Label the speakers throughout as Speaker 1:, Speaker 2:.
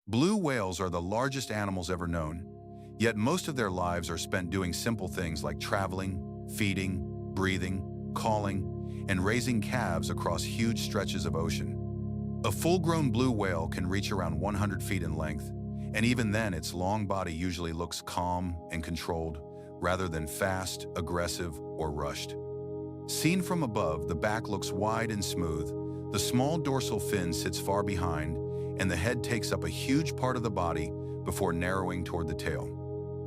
Speaker 1: Blue whales are the largest animals ever known, yet most of their lives are spent doing simple things like traveling, feeding, breathing, calling, and raising calves across huge stretches of ocean. A full-grown blue whale can reach around 100 feet in length, and even then its long body usually looks calm and controlled, rather than fast, aggressive, or rushed. Seen from above, the back looks wide and smooth, the small dorsal fin sits far behind, and the head takes up a huge part of the body before narrowing toward the tail.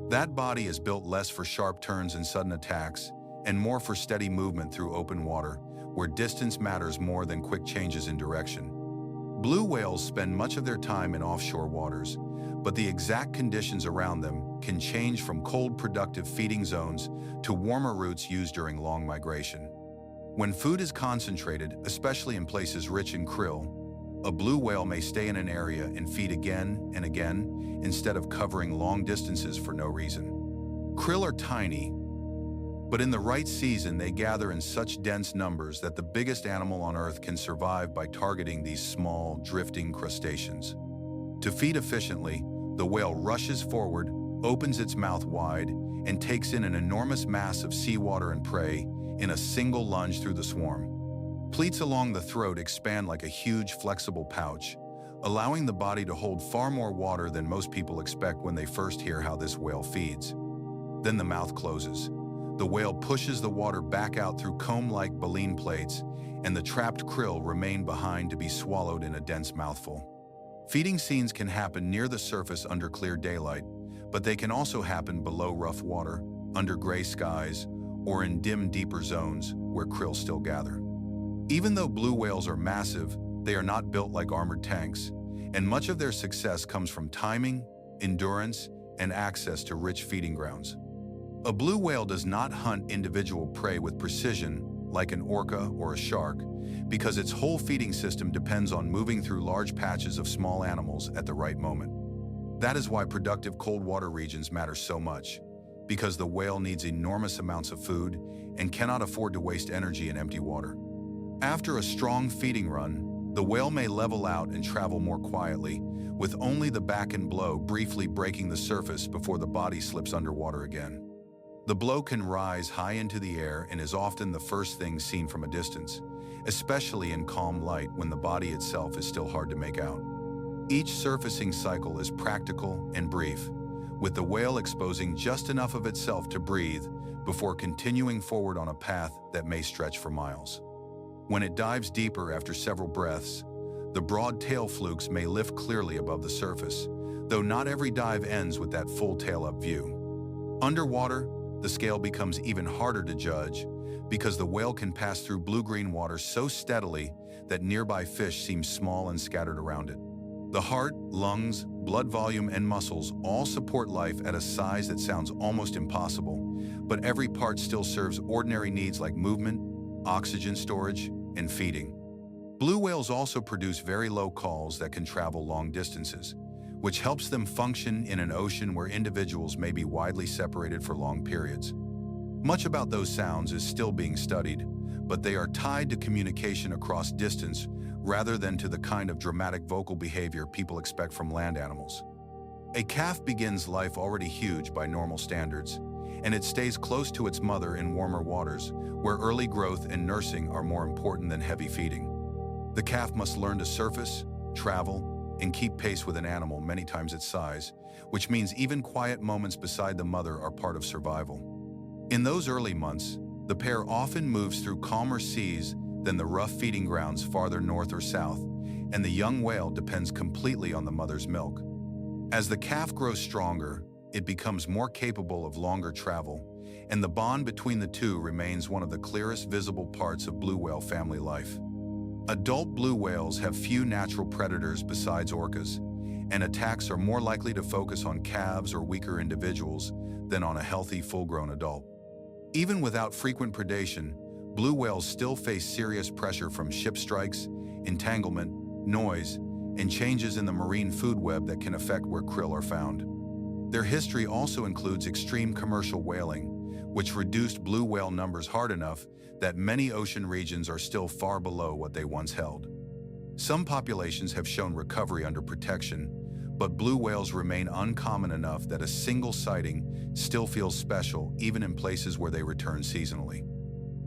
Speaker 1: That body is built less for sharp turns and sudden attacks, and more for steady movement through open water, where distance matters more than quick changes in direction. Blue whales spend much of their time in offshore waters, but the exact conditions around them can change from cold, productive feeding zones to warmer routes used during long migration. When food is concentrated, especially in places rich in krill, a blue whale may stay in an area and feed again and again instead of covering long distances for no reason. Krill are tiny, but in the right season they gather in such dense numbers that the biggest animal on Earth can survive by targeting these small, drifting crustaceans. To feed efficiently, the whale rushes forward, opens its mouth wide, and takes in an enormous mass of seawater and prey in a single lunge through the swarm. Pleats along the throat expand like a huge, flexible pouch, allowing the body to hold far more water than most people expect when they first hear how this whale feeds. Then the mouth closes. The whale pushes the water back out through comb-like baleen plates, and the trapped krill remain behind to be swallowed in a dense mouthful. Feeding scenes can happen near the surface under clear daylight, but they can also happen below rough water, under gray skies, or in dim, deeper zones where krill still gather. Even though blue whales are massive, they are not built like armored tanks, and much of their success comes from timing, endurance, and access to rich feeding grounds. A blue whale does not hunt individual prey with precision like an orca or a shark, because its whole feeding system depends on moving through large patches of small animals at the right moment. That is why productive cold water regions matter so much, because the whale needs enormous amounts of food and cannot afford to waste energy in empty water. After a strong feeding run, the whale may level out and travel more quietly, with only the back and blow briefly breaking the surface before the body slips underwater again. The blow can rise high into the air and is often the first thing seen from a distance, especially in calm light when the body itself is still hard to make out. Each surfacing cycle is practical and brief, with the whale exposing just enough of itself to breathe before continuing forward on a path that may stretch for miles. When it dives deeper after several breaths, the broad tail flukes may lift clearly above the surface, though not every dive ends with that full tail-up view. Underwater, the scale becomes even harder to judge because the whale can pass through blue-green water so steadily that nearby fish seem small and scattered around it. The heart, lungs, blood volume, and muscles all support life at a size that sounds almost impossible, but every part still serves ordinary needs like movement, oxygen storage, and feeding. Blue whales also produce very low calls that can travel long distances, which helps them function in an ocean where individuals may be widely separated for long periods. Much about those sounds is still being studied, but they are tied to communication across distance rather than to the kind of dramatic vocal behavior people expect from land animals. A calf begins life already huge by normal standards, and it stays close to its mother in warmer waters, where early growth and nursing are more important than heavy feeding. The calf must learn to surface, travel, and keep pace with an animal many times its size, which means even quiet moments beside the mother are part of survival. In those early months, the pair often moves through calmer seas than the rough feeding grounds farther north or south, and the young whale depends completely on the mother's milk. As the calf grows stronger, it becomes more capable of longer travel, and the bond between the two remains one of the clearest visible parts of blue whale family life. Adult blue whales have few natural predators besides orcas, and attacks are more likely to focus on calves or weaker individuals than on a healthy, full-grown adult. Even without frequent predation, blue whales still face serious pressure from ship strikes, entanglement, noise, and changes in the marine food web that can affect where krill are found. Their history also includes extreme commercial whaling, which reduced blue whale numbers hard enough that many ocean regions are still far below what they once held. Some populations have shown recovery under protection, But blue whales remain uncommon enough that a single sighting still feels special even in places where they return seasonally.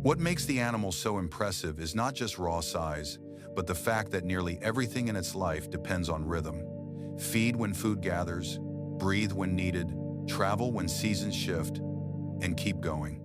Speaker 1: What makes the animal so impressive is not just raw size, but the fact that nearly everything in its life depends on rhythm. Feed when food gathers, breathe when needed, travel when seasons shift, and keep going.